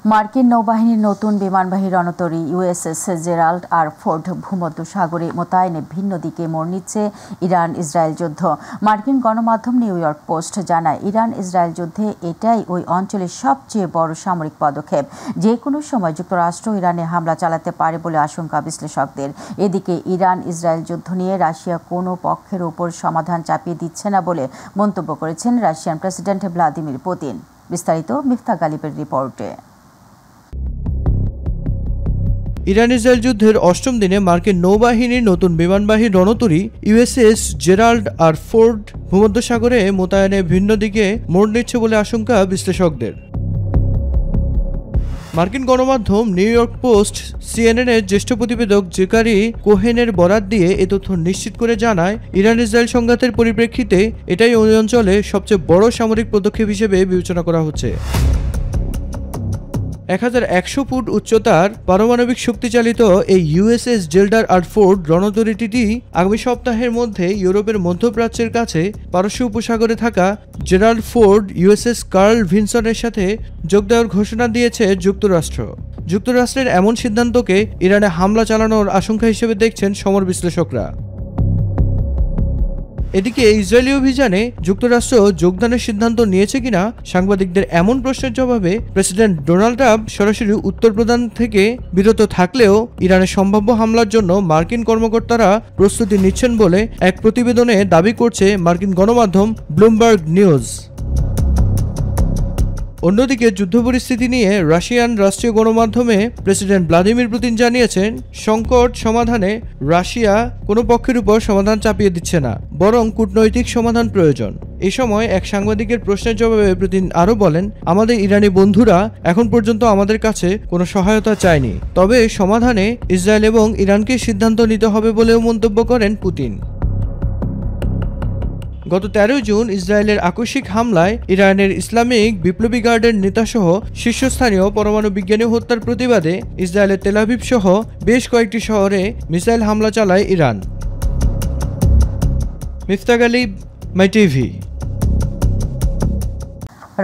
মার্কিন নৌবাহিনীর নতুন বিমানবাহী রণতরী ইউএসএস জেরাল্ড আর ফোর্ড ভূমধ্যসাগরে মোতায়েনে ভিন্ন দিকে মোড় নিচ্ছে ইরান ইসরায়েল যুদ্ধ। মার্কিন গণমাধ্যম নিউ ইয়র্ক পোস্ট জানায়, ইরান ইসরায়েল যুদ্ধে এটাই ওই অঞ্চলের সবচেয়ে বড় সামরিক পদক্ষেপ। যে কোনো সময় যুক্তরাষ্ট্র ইরানে হামলা চালাতে পারে বলে আশঙ্কা বিশ্লেষকদের। এদিকে ইরান ইসরায়েল যুদ্ধ নিয়ে রাশিয়া কোনো পক্ষের উপর সমাধান চাপিয়ে দিচ্ছে না বলে মন্তব্য করেছেন রাশিয়ান প্রেসিডেন্ট ভ্লাদিমির পুতিন। বিস্তারিত মিফতা গালিবের রিপোর্টে। ইরান ইসরায়েল যুদ্ধের অষ্টম দিনে মার্কিন নৌবাহিনীর নতুন বিমানবাহী রণতরী ইউএসএস জেরাল্ড আর ফোর্ড ভূমধ্যসাগরে মোতায়েনে ভিন্ন দিকে মোড় নিচ্ছে বলে আশঙ্কা বিশ্লেষকদের। মার্কিন গণমাধ্যম নিউ ইয়র্ক পোস্ট সিএনএনের জ্যেষ্ঠ প্রতিবেদক জেকারি কোহেনের বরাত দিয়ে এ তথ্য নিশ্চিত করে জানায়, ইরান ইসরায়েল সংঘাতের পরিপ্রেক্ষিতে এটাই ওই অঞ্চলে সবচেয়ে বড় সামরিক পদক্ষেপ হিসেবে বিবেচনা করা হচ্ছে। 1100 ফুট উচ্চতার পারমাণবিক শক্তিচালিত এই ইউএসএস জেরাল্ড আর ফোর্ড রণতরীটি আগামী সপ্তাহের মধ্যে ইউরোপের মধ্যপ্রাচ্যের কাছে পারস্য উপসাগরে থাকা জেরাল্ড ফোর্ড ইউএসএস কার্ল ভিনসনের সাথে যোগ দেওয়ার ঘোষণা দিয়েছে যুক্তরাষ্ট্র। যুক্তরাষ্ট্রের এমন সিদ্ধান্তকে ইরানে হামলা চালানোর আশঙ্কা হিসেবে দেখছেন সমর বিশ্লেষকরা। এদিকে ইসরায়েলি অভিযানে যুক্তরাষ্ট্র যোগদানের সিদ্ধান্ত নিয়েছে কিনা সাংবাদিকদের এমন প্রশ্নের জবাবে প্রেসিডেন্ট ডোনাল্ড ট্রাম্প সরাসরি উত্তর প্রদান থেকে বিরত থাকলেও ইরানের সম্ভাব্য হামলার জন্য মার্কিন কর্মকর্তারা প্রস্তুতি নিচ্ছেন বলে এক প্রতিবেদনে দাবি করছে মার্কিন গণমাধ্যম ব্লুমবার্গ নিউজ। অন্যদিকে যুদ্ধ পরিস্থিতি নিয়ে রাশিয়ান রাষ্ট্রীয় গণমাধ্যমে প্রেসিডেন্ট ভ্লাদিমির পুতিন জানিয়েছেন, সংকট সমাধানে রাশিয়া কোনো পক্ষের উপর সমাধান চাপিয়ে দিচ্ছে না, বরং কূটনৈতিক সমাধান প্রয়োজন। এ সময় এক সাংবাদিকের প্রশ্নের জবাবে পুতিন আরও বলেন, আমাদের ইরানি বন্ধুরা এখন পর্যন্ত আমাদের কাছে কোনো সহায়তা চায়নি, তবে সমাধানে ইসরায়েল এবং ইরানকে সিদ্ধান্ত নিতে হবে বলেও মন্তব্য করেন পুতিন। গত 13 জুন ইসরায়েলের আকস্মিক হামলায় ইরানের ইসলামিক বিপ্লবী গার্ডের নেতাসহ শীর্ষস্থানীয় পরমাণু বিজ্ঞানী হত্যার প্রতিবাদে ইসরায়েলের তেল আভিভ সহ বেশ কয়েকটি শহরে মিসাইল হামলা চালায় ইরান। মিফতা গালিব, মাই টিভি।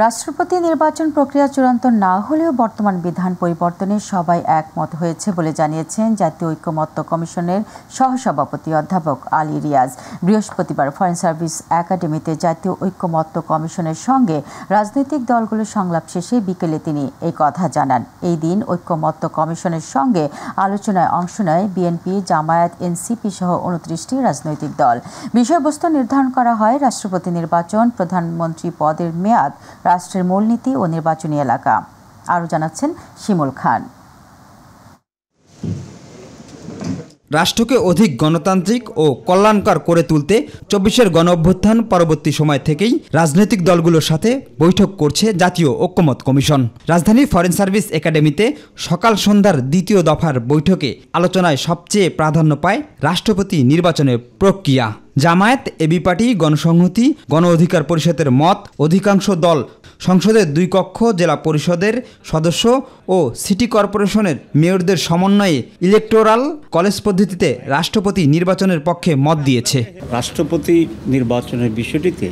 রাষ্ট্রপতি নির্বাচন প্রক্রিয়া চূড়ান্ত না হলেও বর্তমান বিধান পরিবর্তনে সবাই একমত হয়েছে বলে জানিয়েছেন জাতীয় ঐকমত্য কমিশনের সহসভাপতি অধ্যাপক আলী রিয়াজ। বৃহস্পতিবার ফরেন সার্ভিস একাডেমিতে জাতীয় ঐকমত্য কমিশনের সঙ্গে রাজনৈতিক দলগুলোর সংলাপ শেষে বিকেলে তিনি এই কথা জানান। এই দিন ঐকমত্য কমিশনের সঙ্গে আলোচনায় অংশ নেয় বিএনপি, জামায়াত, এনসিপি সহ 29টি রাজনৈতিক দল। বিষয়বস্তু নির্ধারণ করা হয় রাষ্ট্রপতি নির্বাচন, প্রধানমন্ত্রী পদের মেয়াদ, রাষ্ট্রের মূলনীতি ও নির্বাচনী এলাকা। আরও জানাচ্ছেন শিমুল খান। রাষ্ট্রকে অধিক গণতান্ত্রিক ও কল্যাণকর করে তুলতে 24-এর গণঅভ্যুত্থান পরবর্তী সময় থেকেই রাজনৈতিক দলগুলোর সাথে বৈঠক করছে জাতীয় ঐকমত্য কমিশন। রাজধানীর ফরেন সার্ভিস একাডেমিতে সকাল সন্ধ্যার দ্বিতীয় দফার বৈঠকে আলোচনায় সবচেয়ে প্রাধান্য পায় রাষ্ট্রপতি নির্বাচনের প্রক্রিয়া। জামায়াত, এবি পার্টি, গণসংহতি, গণ অধিকার পরিষদের মত, অধিকাংশ দল সংসদের 2 কক্ষ, জেলা পরিষদের সদস্য ও সিটি কর্পোরেশনের মেয়রদের সমন্বয়ে ইলেকটোরাল কলেজ পদ্ধতিতে রাষ্ট্রপতি নির্বাচনের পক্ষে মত দিয়েছে। রাষ্ট্রপতি নির্বাচনের বিষয়টিতে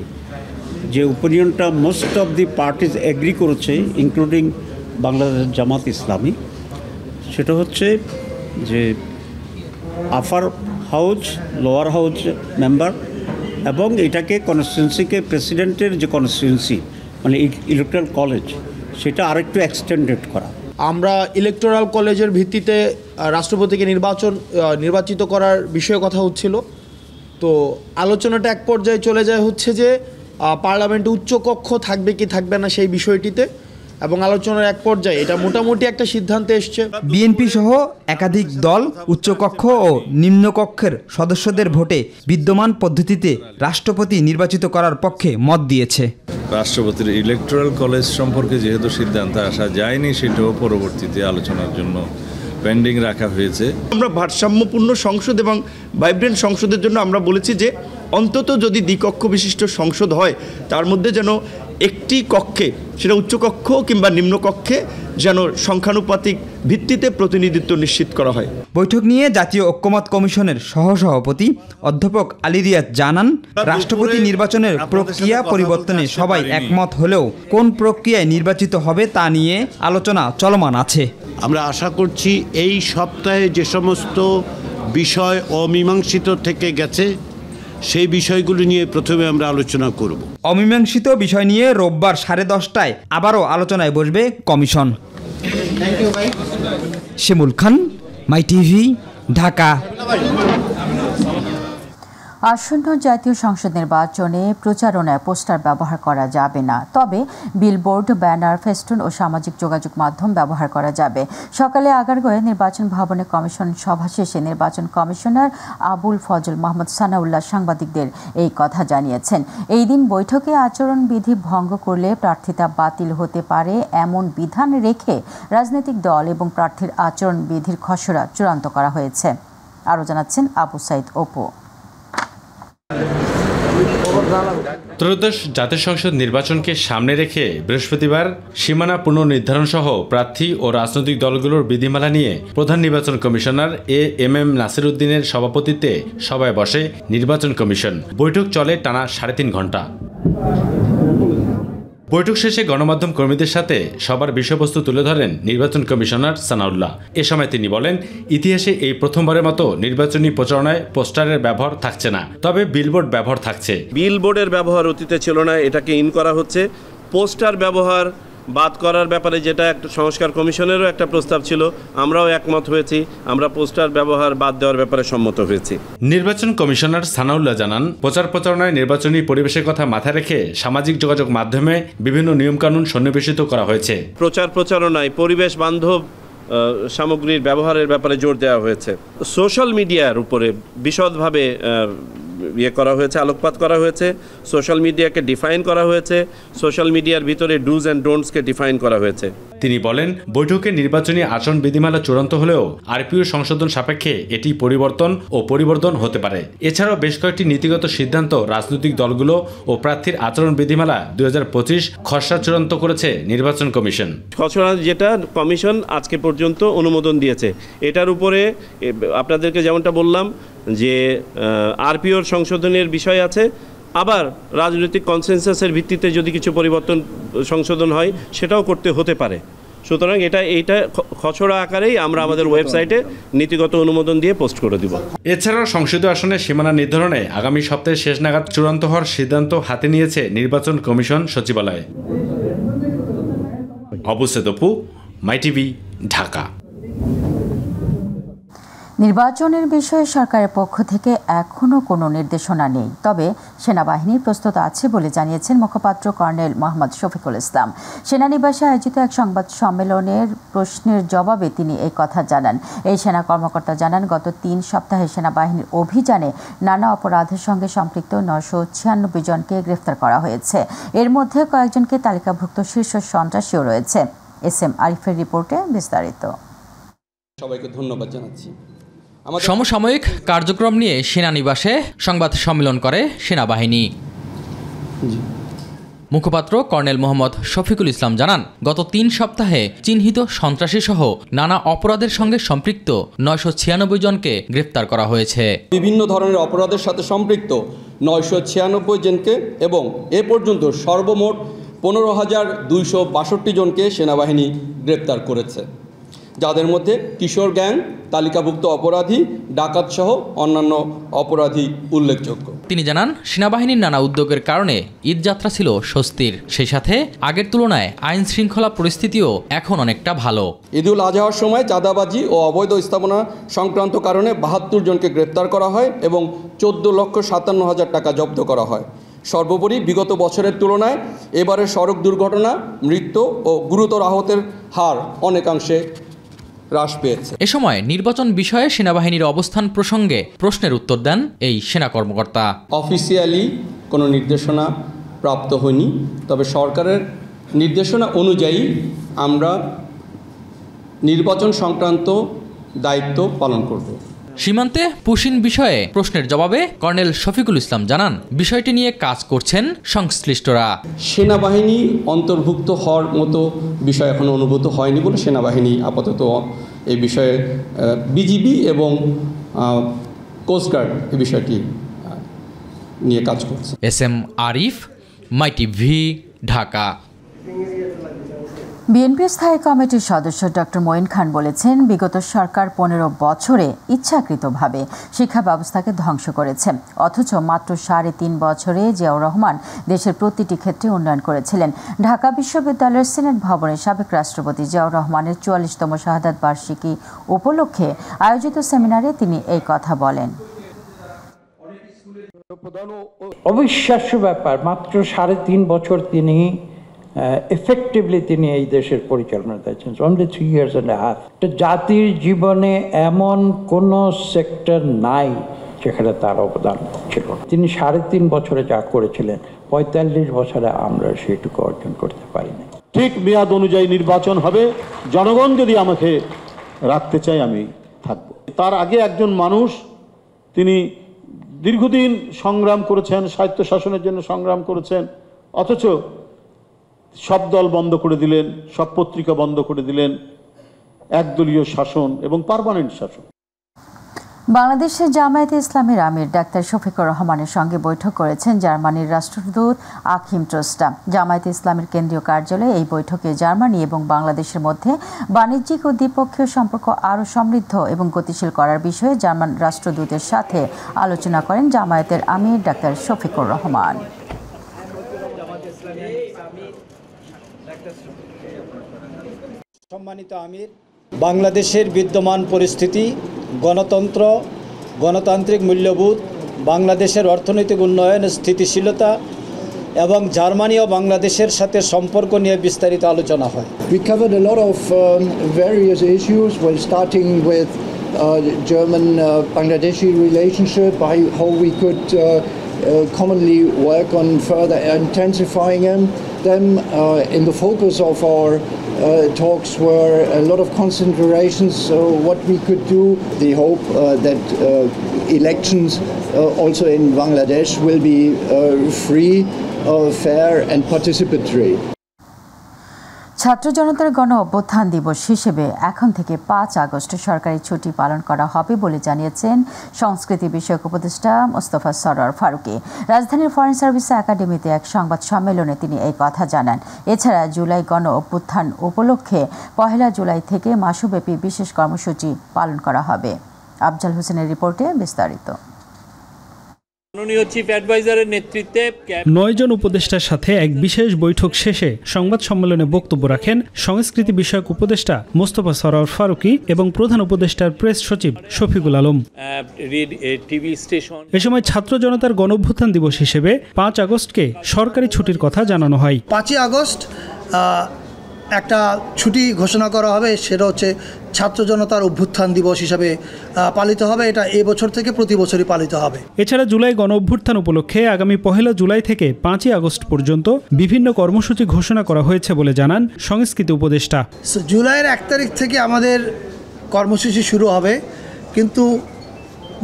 যে ওপিনিয়নটা most of the parties agree করেছে, ইনক্লুডিং বাংলাদেশ জামাত ইসলামী, সেটা হচ্ছে যে upper house, lower house member এবং এটাকে কনস্টিটিউয়েন্সিকে প্রেসিডেন্টের যে কনস্টিটিউয়েন্সি মানে ইলেকটোরাল কলেজ, সেটা আরেকটু এক্সটেন্ডেড করা। আমরা ইলেকটোরাল কলেজের ভিত্তিতে রাষ্ট্রপতিকে নির্বাচিত করার বিষয়ে কথা হচ্ছিল। তো আলোচনাটা এক পর্যায়ে চলে যায় হচ্ছে যে পার্লামেন্টে উচ্চকক্ষ থাকবে কি থাকবে না সেই বিষয়টিতে, এবং আলোচনার এক পর্যায়ে এটা মোটামুটি একটা সিদ্ধান্তে এসছে। বিএনপি সহ একাধিক দল উচ্চকক্ষ ও নিম্নকক্ষের সদস্যদের ভোটে বিদ্যমান পদ্ধতিতে রাষ্ট্রপতি নির্বাচিত করার পক্ষে মত দিয়েছে। রাষ্ট্রপতির ইলেকটোরাল কলেজ সম্পর্কে যেহেতু সিদ্ধান্তে আসা যায়নি, সেটাও পরবর্তীতে আলোচনার জন্য পেন্ডিং রাখা হয়েছে। আমরা ভারসাম্যপূর্ণ সংসদ এবং ভাইব্রেন্ট সংসদের জন্য আমরা বলেছি যে অন্তত যদি দ্বিকক্ষ বিশিষ্ট সংসদ হয়, তার মধ্যে যেন একটি কক্ষে, সেটা উচ্চকক্ষ কিংবা নিম্নকক্ষে, যেন সংখ্যানুপাতিক ভিত্তিতে প্রতিনিধিত্ব নিশ্চিত করা হয়। বৈঠক নিয়ে জাতীয় ঐক্যমত্য কমিশনের সহসভাপতি অধ্যাপক আলী রিয়াজ জানান, রাষ্ট্রপতি নির্বাচনের প্রক্রিয়া পরিবর্তনে সবাই একমত হলেও কোন প্রক্রিয়ায় নির্বাচিত হবে তা নিয়ে আলোচনা চলমান আছে। আমরা আশা করছি এই সপ্তাহে যে সমস্ত বিষয় অমীমাংসিত থেকে গেছে সেই বিষয়গুলো নিয়ে প্রথমে আমরা আলোচনা করব। অমীমাংসিত বিষয় নিয়ে রোববার 10:30টায় আবারও আলোচনায় বসবে কমিশন। শিমুল খান, মাই টিভি, ঢাকা। আসন্ন জাতীয় সংসদ নির্বাচনে প্রচারণায় পোস্টার ব্যবহার করা যাবে না, তবে বিলবোর্ড, ব্যানার, ফেস্টুন ও সামাজিক যোগাযোগ মাধ্যম ব্যবহার করা যাবে। সকালে আগারগাঁওয়ে নির্বাচন ভবনে কমিশন সভা শেষে নির্বাচন কমিশনার আবুল ফজল মোহাম্মদ সানাউল্লাহ সাংবাদিকদের এই কথা জানিয়েছেন। এই দিন বৈঠকে আচরণবিধি ভঙ্গ করলে প্রার্থিতা বাতিল হতে পারে এমন বিধান রেখে রাজনৈতিক দল এবং প্রার্থীর আচরণবিধির খসড়া চূড়ান্ত করা হয়েছে। আরও জানাচ্ছেন আবু সাইদ অপু। ত্রয়োদশ জাতীয় সংসদ নির্বাচনকে সামনে রেখে বৃহস্পতিবার সীমানা পুনর্নির্ধারণ সহ প্রার্থী ও রাজনৈতিক দলগুলোর বিধিমালা নিয়ে প্রধান নির্বাচন কমিশনার এম নাসির উদ্দিনের সভাপতিত্বে সভায় বসে নির্বাচন কমিশন। বৈঠক চলে টানা 3.5 ঘন্টা। বৈঠক শেষে গণমাধ্যম কর্মীদের সাথে সবার বিষয়বস্তু তুলে ধরেন নির্বাচন কমিশনার সানাউল্লাহ। এ সময় তিনি বলেন, ইতিহাসে এই প্রথমবারের মতো নির্বাচনী প্রচারণায় পোস্টারের ব্যবহার থাকছে না, তবে বিলবোর্ড ব্যবহার থাকছে। বিলবোর্ডের ব্যবহার অতীতে ছিল না, এটাকে ইন করা হচ্ছে। পোস্টার ব্যবহার বাদ করার ব্যাপারে যেটা একটা সংস্কার কমিশনেরও একটা প্রস্তাব ছিল, আমরাও একমত হয়েছি, আমরা পোস্টার ব্যবহার বাদ দেওয়ার ব্যাপারে সম্মত হয়েছি। নির্বাচন কমিশনার সানাউল্লাহ জানান, প্রচারণায় নির্বাচনী পরিবেশের কথা মাথায় রেখে সামাজিক যোগাযোগ মাধ্যমে বিভিন্ন নিয়মকানুন সন্নিবেশিত করা হয়েছে। প্রচারণায় পরিবেশ বান্ধব সামগ্রীর ব্যবহারের ব্যাপারে জোর দেওয়া হয়েছে। সোশ্যাল মিডিয়ার উপরে বিশদভাবে করা হয়েছে, আলোকপাত করা হয়েছে। সোশ্যাল মিডিয়াকে ডিফাইন করা হয়েছে, সোশ্যাল মিডিয়ার ভিতরে ডুজ অ্যান্ড ডোন্টসকে ডিফাইন করা হয়েছে। তিনি বলেন, বৈঠকে নির্বাচনী আচরণ বিধিমালা চূড়ান্ত হলেও আরপিও সংশোধন সাপেক্ষে এটি পরিবর্তন হতে পারে। এছাড়াও বেশ কয়েকটি নীতিগত সিদ্ধান্ত রাজনৈতিক দলগুলো ও প্রার্থীর আচরণ বিধিমালা 2025 খসড়া চূড়ান্ত করেছে নির্বাচন কমিশন। খসড়া যেটা কমিশন আজকে পর্যন্ত অনুমোদন দিয়েছে, এটার উপরে আপনাদেরকে যেমনটা বললাম যে আরপিওর সংশোধনের বিষয় আছে, আবার রাজনৈতিক কনসেনসাসের ভিত্তিতে যদি কিছু সংশোধন হয় সেটাও করতে হতে পারে। সুতরাং এইটা খসড়া আকারেই আমরা আমাদের ওয়েবসাইটে নীতিগত অনুমোদন দিয়ে পোস্ট করে দিব। এছাড়াও সংসদীয় আসনের সীমানা নির্ধারণে আগামী সপ্তাহে শেষ নাগাদ চূড়ান্ত হওয়ার সিদ্ধান্ত হাতে নিয়েছে নির্বাচন কমিশন সচিবালয়। আবু সাইদ অপু, মাই টিভি, ঢাকা। নির্বাচনের বিষয়ে সরকারের পক্ষ থেকে এখনও কোনো নির্দেশনা নেই, তবে সেনাবাহিনী প্রস্তুত আছে বলে জানিয়েছেন মুখপাত্র কর্নেল মোহাম্মদ শফিকুল ইসলাম। সেনানিবাসে আয়োজিত এক সংবাদ সম্মেলনের প্রশ্নের জবাবে তিনি এই কথা জানান। এই সেনা কর্মকর্তা জানান, গত 3 সপ্তাহে সেনাবাহিনীর অভিযানে নানা অপরাধের সঙ্গে সম্পৃক্ত 996 জনকে গ্রেফতার করা হয়েছে। এর মধ্যে কয়েকজনকে তালিকাভুক্ত শীর্ষ সন্ত্রাসীও রয়েছে। SM আরিফের রিপোর্টে বিস্তারিত। সবাইকে ধন্যবাদ জানাচ্ছি। সমসাময়িক কার্যক্রম নিয়ে সেনানিবাসে সংবাদ সম্মেলন করে সেনাবাহিনী। মুখপাত্র কর্নেল মোহাম্মদ শফিকুল ইসলাম জানান, গত 3 সপ্তাহে চিহ্নিত সন্ত্রাসী সহ নানা অপরাধের সঙ্গে সম্পৃক্ত 996 জনকে গ্রেফতার করা হয়েছে। বিভিন্ন ধরনের অপরাধের সাথে সম্পৃক্ত 996 জনকে এবং এ পর্যন্ত সর্বমোট 15,262 জনকে সেনাবাহিনী গ্রেপ্তার করেছে, যাদের মধ্যে কিশোর গ্যাং, তালিকাভুক্ত অপরাধী, ডাকাত সহ অন্যান্য অপরাধী উল্লেখযোগ্য। তিনি জানান, সেনাবাহিনীর নানা উদ্যোগের কারণে ঈদযাত্রা ছিল স্বস্তির, সেই সাথে আগের তুলনায় আইন শৃঙ্খলা পরিস্থিতিও এখন অনেকটা ভালো। ঈদুল আজহার সময় চাঁদাবাজি ও অবৈধ স্থাপনা সংক্রান্ত কারণে 72 জনকে গ্রেপ্তার করা হয় এবং 14,57,000 টাকা জব্দ করা হয়। সর্বোপরি বিগত বছরের তুলনায় এবারে সড়ক দুর্ঘটনা, মৃত্যু ও গুরুতর আহতের হার অনেকাংশে হ্রাস পেয়েছে। এ সময় নির্বাচন বিষয়ে সেনাবাহিনীর অবস্থান প্রসঙ্গে প্রশ্নের উত্তর দেন এই সেনা কর্মকর্তা। অফিসিয়ালি কোনো নির্দেশনা প্রাপ্ত হয়নি, তবে সরকারের নির্দেশনা অনুযায়ী আমরা নির্বাচন সংক্রান্ত দায়িত্ব পালন করব। সীমান্তে পুশিন বিষয়ে প্রশ্নের জবাবে কর্নেল শফিকুল ইসলাম জানান, বিষয়টি নিয়ে কাজ করছেন সংশ্লিষ্টরা। সেনাবাহিনী অন্তর্ভুক্ত হওয়ার মতো বিষয় এখনো অনুভূত হয়নি বলে সেনাবাহিনী আপাতত এই বিষয়ে বিজিবি এবং কোস্টগার্ড এই বিষয়টি নিয়ে কাজ করছে। SM Arif, MyTV, Dhaka. BNP স্থায়ী কমিটির সদস্য ডক্টর মঈন খান বলেছেন, বিগত সরকার 15 বছরে ইচ্ছাকৃতভাবে শিক্ষা ব্যবস্থাকে ধ্বংস করেছে, অথচ মাত্র 3.5 বছরে জিয়াউর রহমান দেশের প্রতিটি ক্ষেত্রে উন্নয়ন করেছিলেন। ঢাকা বিশ্ববিদ্যালয়ের সিনেট ভবনে সাবেক রাষ্ট্রপতি জিয়াউর রহমানের 44তম শাহাদাত বার্ষিকী উপলক্ষে আয়োজিত সেমিনারে তিনি এই কথা বলেন। অবিশ্বাস্য ব্যাপার, মাত্র 3.5 বছর তিনি এফেক্টিভলি তিনি এই দেশের পরিচালনা দিয়েছেন, only 3 years and a half। জাতির জীবনে এমন কোন সেক্টর নাই যেখানে তার অবদান ছিল না। তিনি 3.5 বছরে যা করেছিলেন 45 বছরে আমরা সেটুকু অর্জন করতে পারিনি। ঠিক মেয়াদ অনুযায়ী নির্বাচন হবে, জনগণ যদি আমাকে রাখতে চায় আমি থাকব। তার আগে একজন মানুষ, তিনি দীর্ঘদিন সংগ্রাম করেছেন, স্বায়ত্তশাসনের জন্য সংগ্রাম করেছেন, অথচ সব দল বন্ধ করে দিলেন, সব পত্রিকা বন্ধ করে দিলেন, একদলীয় শাসন এবং পার্মানেন্ট শাসন। বাংলাদেশের জামায়াতে ইসলামের আমির ডাক্তার শফিকুর রহমানের সঙ্গে বৈঠক করেছেন জার্মানির রাষ্ট্রদূত আখিম ট্রোস্টা। জামায়াতে ইসলামের কেন্দ্রীয় কার্যালয়ে এই বৈঠকে জার্মানি এবং বাংলাদেশের মধ্যে বাণিজ্যিক ও দ্বিপক্ষীয় সম্পর্ক আরও সমৃদ্ধ এবং গতিশীল করার বিষয়ে জার্মান রাষ্ট্রদূতের সাথে আলোচনা করেন জামায়াতের আমির ডাক্তার শফিকুর রহমান। সম্মানিত আমির, বাংলাদেশের বিদ্যমান পরিস্থিতি, গণতন্ত্র, গণতান্ত্রিক মূল্যবোধ, বাংলাদেশের অর্থনৈতিক উন্নয়ন, স্থিতিশীলতা এবং জার্মানি ও বাংলাদেশের সাথে সম্পর্ক নিয়ে বিস্তারিত আলোচনা হয়। We covered a lot of various issues, well, starting with German-Bangladeshi relationship, how we could commonly work on further intensifying them. In the focus of our talks were a lot of considerations, what we could do. The hope that elections also in Bangladesh will be free, fair and participatory. ছাত্র জনতার গণ অভ্যুত্থান দিবস হিসেবে এখন থেকে 5 August সরকারি ছুটি পালন করা হবে বলে জানিয়েছেন সংস্কৃতি বিষয়ক উপদেষ্টা মোস্তফা সরোয়ার ফারুকী। রাজধানীর ফরেন সার্ভিস একাডেমিতে এক সংবাদ সম্মেলনে তিনি এই কথা জানান। এছাড়া জুলাই গণ অভ্যুত্থান উপলক্ষে 1 জুলাই থেকে মাসব্যাপী বিশেষ কর্মসূচি পালন করা হবে। আফজাল হোসেনের রিপোর্টে বিস্তারিত। 9 জন উপদেষ্টার সাথে এক বিশেষ বৈঠক শেষে সংবাদ সম্মেলনে বক্তব্য রাখেন সংস্কৃতি বিষয়ক উপদেষ্টা মোস্তফা সরোয়ার ফারুকী এবং প্রধান উপদেষ্টার প্রেস সচিব শফিকুল আলম। এ সময় ছাত্র জনতার গণঅভ্যুত্থান দিবস হিসেবে 5 আগস্টকে সরকারি ছুটির কথা জানানো হয়। 5 আগস্ট একটা ছুটি ঘোষণা করা হবে, সেটা হচ্ছে ছাত্র জনতার অভ্যুত্থান দিবস হিসাবে পালিত হবে। এটা এবছর থেকে প্রতি বছরই পালিত হবে। এছাড়া জুলাই গণ অভ্যুত্থান উপলক্ষে আগামী 1 জুলাই থেকে 5 আগস্ট পর্যন্ত বিভিন্ন কর্মসূচি ঘোষণা করা হয়েছে বলে জানান সংস্কৃতি উপদেষ্টা। জুলাইয়ের 1 তারিখ থেকে আমাদের কর্মসূচি শুরু হবে, কিন্তু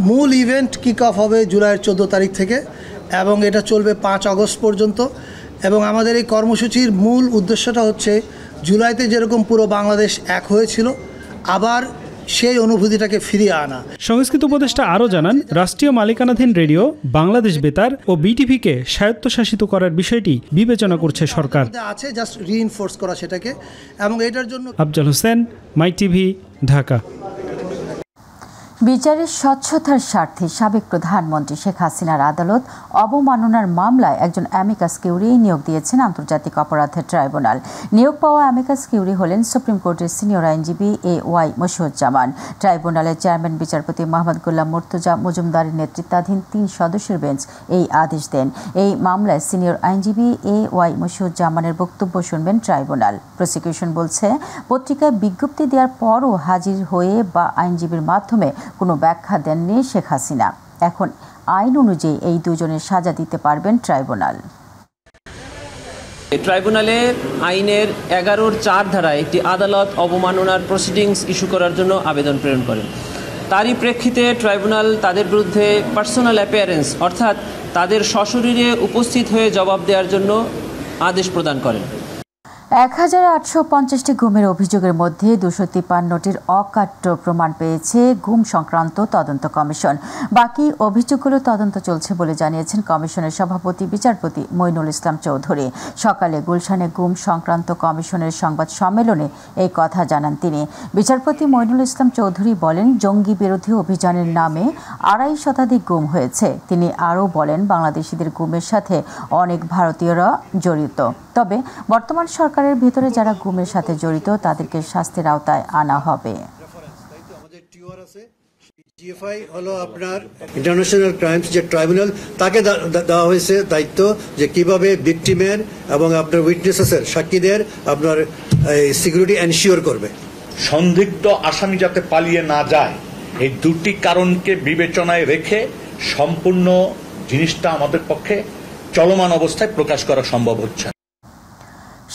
মূল ইভেন্ট কিক অফ হবে জুলাইয়ের 14 তারিখ থেকে এবং এটা চলবে 5 আগস্ট পর্যন্ত। এবং আমাদের এই কর্মসূচির মূল উদ্দেশ্যটা হচ্ছে জুলাইতে যেরকম পুরো বাংলাদেশ এক হয়েছিল, আবার সেই অনুভূতিটাকে ফিরিয়ে আনা। সংস্কৃতি উপদেষ্টা আরও জানান, রাষ্ট্রীয় মালিকানাধীন রেডিও বাংলাদেশ বেতার ও বিটিভিকে স্বায়ত্তশাসিত করার বিষয়টি বিবেচনা করছে সরকার। আছে জাস্ট রিইনফোর্স করা সেটাকে, এবং এটার জন্য। আফজাল হোসেন, মাই টিভি, ঢাকা। বিচারের স্বচ্ছতার স্বার্থে সাবেক প্রধানমন্ত্রী শেখ হাসিনার আদালত অবমাননার মামলায় একজন অ্যামিকাস কিউরি নিয়োগ দিয়েছেন আন্তর্জাতিক অপরাধের ট্রাইব্যুনাল। নিয়োগ পাওয়া অ্যামিকাস কিউরি হলেন সুপ্রিম কোর্টের সিনিয়র আইনজীবী AY মশিউজ্জামান। ট্রাইব্যুনালের চেয়ারম্যান বিচারপতি মোহাম্মদ গোলাম মুর্তজা মজুমদারের নেতৃত্বাধীন 3 সদস্যের বেঞ্চ এই আদেশ দেন। এই মামলায় সিনিয়র আইনজীবী AY মশিউজ্জামানের বক্তব্য শুনবেন ট্রাইব্যুনাল। প্রসিকিউশন বলছে, পত্রিকায় বিজ্ঞপ্তি দেওয়ার পরও হাজির হয়ে বা আইনজীবীর মাধ্যমে কোনো ব্যাখ্যা দেননি শেখ হাসিনা। এখন আইন অনুযায়ী এই দুজনের সাজা দিতে পারবেন ট্রাইব্যুনাল। ট্রাইব্যুনালে আইনের 11-4 ধারায় একটি আদালত অবমাননার প্রসিডিংস ইস্যু করার জন্য আবেদন প্রেরণ করেন। তারই প্রেক্ষিতে ট্রাইব্যুনাল তাদের বিরুদ্ধে পার্সোনাল অ্যাপিয়ারেন্স অর্থাৎ তাদের সশরীরে উপস্থিত হয়ে জবাব দেওয়ার জন্য আদেশ প্রদান করেন। 1850টি গুমের অভিযোগের মধ্যে 253টির অকাট্য প্রমাণ পেয়েছে গুম সংক্রান্ত তদন্ত কমিশন। বাকি অভিযোগগুলো তদন্ত চলছে বলে জানিয়েছেন কমিশনের সভাপতি বিচারপতি মইনুল ইসলাম চৌধুরী। সকালে গুলশানে গুম সংক্রান্ত কমিশনের সংবাদ সম্মেলনে এই কথা জানান তিনি। বিচারপতি মইনুল ইসলাম চৌধুরী বলেন, জঙ্গি বিরোধী অভিযানের নামে 2.5 শতাধিক গুম হয়েছে। তিনি আরও বলেন, বাংলাদেশিদের গুমের সাথে অনেক ভারতীয়রা জড়িত। তবে বর্তমান সরকারের ভিতরে যারা গুমের সাথে জড়িত তাদেরকে শাস্তির আওতায় আনা হবে। জিএফআই হলো আপনার ইন্টারন্যাশনাল ক্রাইমস যে ট্রাইব্যুনাল, তাকে দেওয়া হয়েছে দায়িত্ব যে কিভাবে ভিকটিমের এবং আপনার উইটনেসেসের সাক্ষীদের আপনার সিকিউরিটি এনশিওর করবে। সন্দিগ্ধ আসামি যাতে পালিয়ে না যায়, এই দুটি কারণকে বিবেচনায় রেখে সম্পূর্ণ জিনিসটা আমাদের পক্ষে চলমান অবস্থায় প্রকাশ করা সম্ভব হচ্ছে।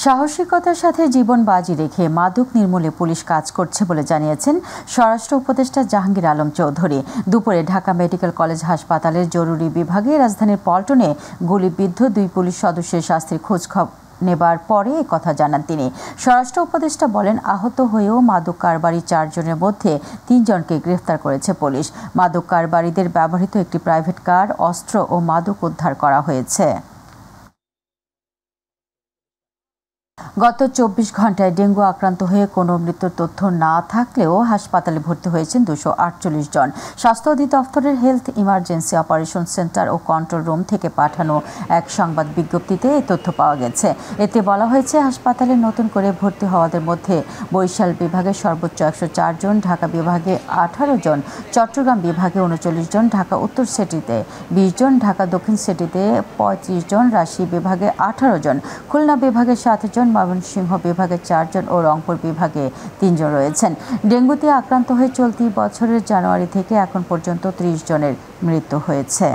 সাহসিকতার সাথে জীবন বাজি রেখে মাদক নির্মূলে পুলিশ কাজ করছে বলে জানিয়েছেন স্বরাষ্ট্র উপদেষ্টা জাহাঙ্গীর আলম চৌধুরী। দুপুরে ঢাকা মেডিকেল কলেজ হাসপাতালের জরুরি বিভাগে রাজধানীর পল্টনে গুলিবিদ্ধ 2 পুলিশ সদস্যের শাস্তির খোঁজ নেবার পরে কথা জানান তিনি। স্বরাষ্ট্র উপদেষ্টা বলেন, আহত হয়েও মাদক কারবারি 4 জনের মধ্যে 3 জনকে গ্রেফতার করেছে পুলিশ। মাদক কারবারিদের ব্যবহৃত একটি প্রাইভেট কার, অস্ত্র ও মাদক উদ্ধার করা হয়েছে। গত 24 ঘন্টায় ডেঙ্গু আক্রান্ত হয়ে কোনো মৃত্যুর তথ্য না থাকলেও হাসপাতালে ভর্তি হয়েছেন 248 জন। স্বাস্থ্য অধিদপ্তরের হেলথ ইমার্জেন্সি অপারেশন সেন্টার ও কন্ট্রোল রুম থেকে পাঠানো এক সংবাদ বিজ্ঞপ্তিতে এই তথ্য পাওয়া গেছে। এতে বলা হয়েছে, হাসপাতালে নতুন করে ভর্তি হওয়াদের মধ্যে বরিশাল বিভাগে সর্বোচ্চ 104 জন, ঢাকা বিভাগে 18 জন, চট্টগ্রাম বিভাগে 39 জন, ঢাকা উত্তর সিটিতে 20 জন, ঢাকা দক্ষিণ সিটিতে 35 জন, রাজশাহী বিভাগে 18 জন, খুলনা বিভাগে 7 জন, ময়মনসিংহ বিভাগে 4 জন ও রংপুর বিভাগে 3 জন রয়েছেন। ডেঙ্গুতে আক্রান্ত হয়ে চলতি বছরের জানুয়ারি থেকে এখন পর্যন্ত 30 জনের মৃত্যু হয়েছে।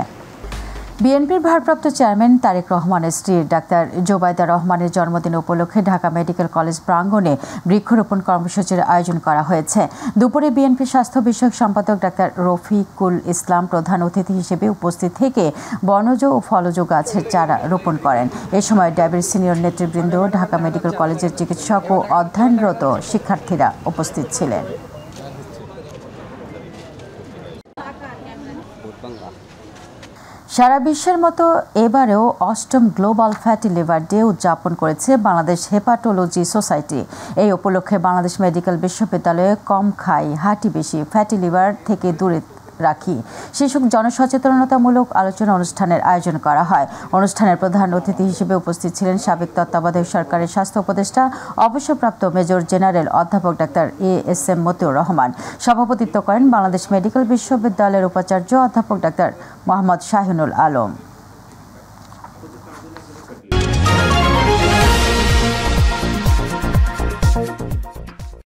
বিএনপির ভারপ্রাপ্ত চেয়ারম্যান তারেক রহমানের স্ত্রী ডাক্তার জোবাইদা রহমানের জন্মদিন উপলক্ষে ঢাকা মেডিকেল কলেজ প্রাঙ্গণে বৃক্ষরোপণ কর্মসূচির আয়োজন করা হয়েছে। দুপুরে বিএনপির স্বাস্থ্য বিষয়ক সম্পাদক ডাক্তার রফিকুল ইসলাম প্রধান অতিথি হিসেবে উপস্থিত থেকে বনজ ও ফলজ গাছের চারা রোপণ করেন। এ সময় ড্যাবের সিনিয়র নেতৃবৃন্দ, ঢাকা মেডিকেল কলেজের চিকিৎসক ও অধ্যয়নরত শিক্ষার্থীরা উপস্থিত ছিলেন। সারা বিশ্বের মতো এবারেও 8ম গ্লোবাল ফ্যাটি লিভার ডে উদযাপন করেছে বাংলাদেশ হেপাটোলজি সোসাইটি। এই উপলক্ষে বাংলাদেশ মেডিকেল বিশ্ববিদ্যালয়ে কম খাই, হাঁটি বেশি, ফ্যাটি লিভার থেকে দূরে রাখি শীর্ষক জনসচেতনতামূলক আলোচনা অনুষ্ঠানের আয়োজন করা হয়। অনুষ্ঠানের প্রধান অতিথি হিসেবে উপস্থিত ছিলেন সাবেক তত্ত্বাবধায়ক সরকারের স্বাস্থ্য উপদেষ্টা অবসরপ্রাপ্ত মেজর জেনারেল অধ্যাপক ডাক্তার ASM মতিউর রহমান। সভাপতিত্ব করেন বাংলাদেশ মেডিকেল বিশ্ববিদ্যালয়ের উপাচার্য অধ্যাপক ডাক্তার মোহাম্মদ শাহিনুল আলম।